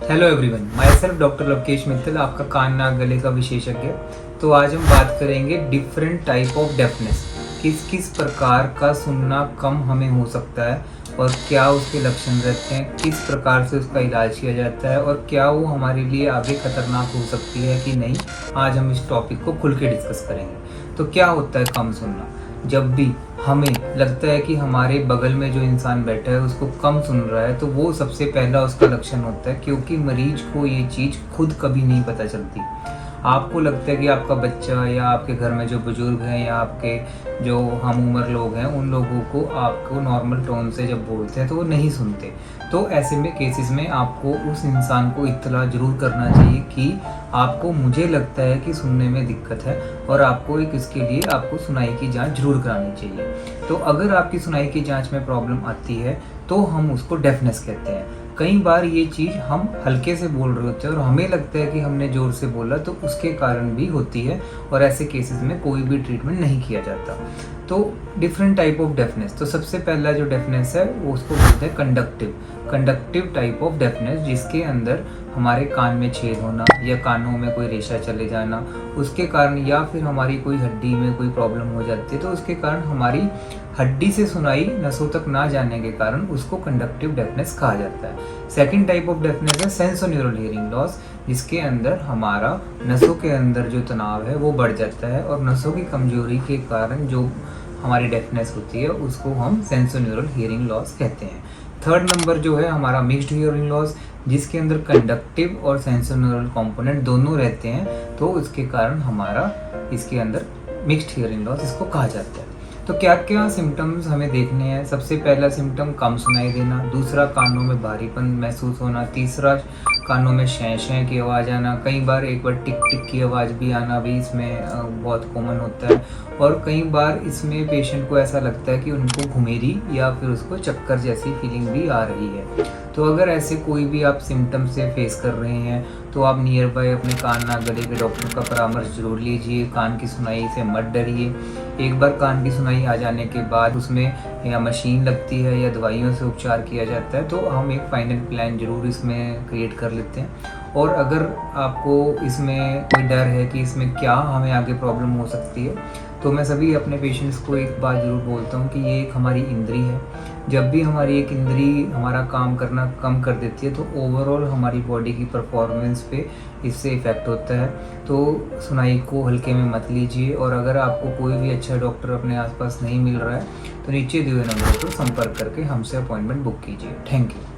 Hello everyone, my self doctor Lavkesh Mittal, आपका कान नाक गले का विशेषज्ञ। तो आज हम बात करेंगे डिफरेंट टाइप ऑफ डेफनेस। किस किस प्रकार का सुनना कम हमें हो सकता है और क्या उसके लक्षण रहते हैं, किस प्रकार से उसका इलाज किया जाता है और क्या वो हमारे लिए आगे खतरनाक हो सकती है कि नहीं। आज हम इस टॉपिक को खुल के डिस्कस करेंगे। तो क्या होता है कम सुनना? जब भी हमें लगता है कि हमारे बगल में जो इंसान बैठा है उसको कम सुन रहा है, तो वो सबसे पहला उसका लक्षण होता है, क्योंकि मरीज को ये चीज़ खुद कभी नहीं पता चलती। आपको लगता है कि आपका बच्चा या आपके घर में जो बुजुर्ग हैं या आपके जो हम उम्र लोग हैं, उन लोगों को आपको नॉर्मल टोन से जब बोलते हैं तो वो नहीं सुनते। तो ऐसे में केसेस में आपको उस इंसान को इत्तला ज़रूर करना चाहिए कि आपको, मुझे लगता है कि सुनने में दिक्कत है और आपको एक इसके लिए आपको सुनाई की जांच ज़रूर करानी चाहिए। तो अगर आपकी सुनाई की जांच में प्रॉब्लम आती है तो हम उसको डेफनेस कहते हैं। कई बार ये चीज़ हम हल्के से बोल रहे होते हैं और हमें लगता है कि हमने ज़ोर से बोला, तो उसके कारण भी होती है और ऐसे केसेस में कोई भी ट्रीटमेंट नहीं किया जाता। तो डिफरेंट टाइप ऑफ डेफनेस, तो सबसे पहला जो डेफनेस है वो उसको बोलते हैं कंडक्टिव टाइप ऑफ डेफनेस, जिसके अंदर हमारे कान में छेद होना या कानों में कोई रेशा चले जाना उसके कारण, या फिर हमारी कोई हड्डी में कोई प्रॉब्लम हो जाती है तो उसके कारण हमारी हड्डी से सुनाई नसों तक ना जाने के कारण उसको कंडक्टिव डेफनेस कहा जाता है। सेकंड टाइप ऑफ डेफनेस है सेंसोन्यूरल हियरिंग लॉस, जिसके अंदर हमारा नसों के अंदर जो तनाव है वो बढ़ जाता है और नसों की कमजोरी के कारण जो हमारी डेफनेस होती है उसको हम सेंसोन्यूरल हियरिंग लॉस कहते हैं। थर्ड नंबर जो है हमारा मिक्स्ड हियरिंग लॉस, जिसके अंदर कंडक्टिव और सेंसोन्यूरल कंपोनेंट दोनों रहते हैं, तो उसके कारण हमारा इसके अंदर मिक्स्ड हियरिंग लॉस इसको कहा जाता है। तो क्या क्या सिम्टम्स हमें देखने हैं? सबसे पहला सिम्टम कम सुनाई देना, दूसरा कानों में भारीपन महसूस होना, तीसरा कानों में शै शै की आवाज़ आना, कई बार एक बार टिक टिक की आवाज़ भी आना भी इसमें बहुत कॉमन होता है। और कई बार इसमें पेशेंट को ऐसा लगता है कि उनको घुमेरी या फिर उसको चक्कर जैसी फीलिंग भी आ रही है। तो अगर ऐसे कोई भी आप सिम्टम से फेस कर रहे हैं तो आप नियर बाय अपने कान नाक गले के डॉक्टर का परामर्श जरूर लीजिए। कान की सुनाई से मत डरिए। एक बार कान की सुनाई आ जाने के बाद उसमें या मशीन लगती है या दवाइयों से उपचार किया जाता है, तो हम एक फाइनल प्लान जरूर इसमें क्रिएट कर लेते हैं। और अगर आपको इसमें कोई डर है कि इसमें क्या हमें आगे प्रॉब्लम हो सकती है, तो मैं सभी अपने पेशेंट्स को एक बात ज़रूर बोलता हूँ कि ये एक हमारी इंद्री है। जब भी हमारी एक इंद्री हमारा काम करना कम कर देती है तो ओवरऑल हमारी बॉडी की परफॉर्मेंस पे इससे इफ़ेक्ट होता है। तो सुनाई को हल्के में मत लीजिए और अगर आपको कोई भी अच्छा डॉक्टर अपने आसपास नहीं मिल रहा है तो नीचे दिए हुए नंबर पर संपर्क करके हमसे अपॉइंटमेंट बुक कीजिए। Thank you.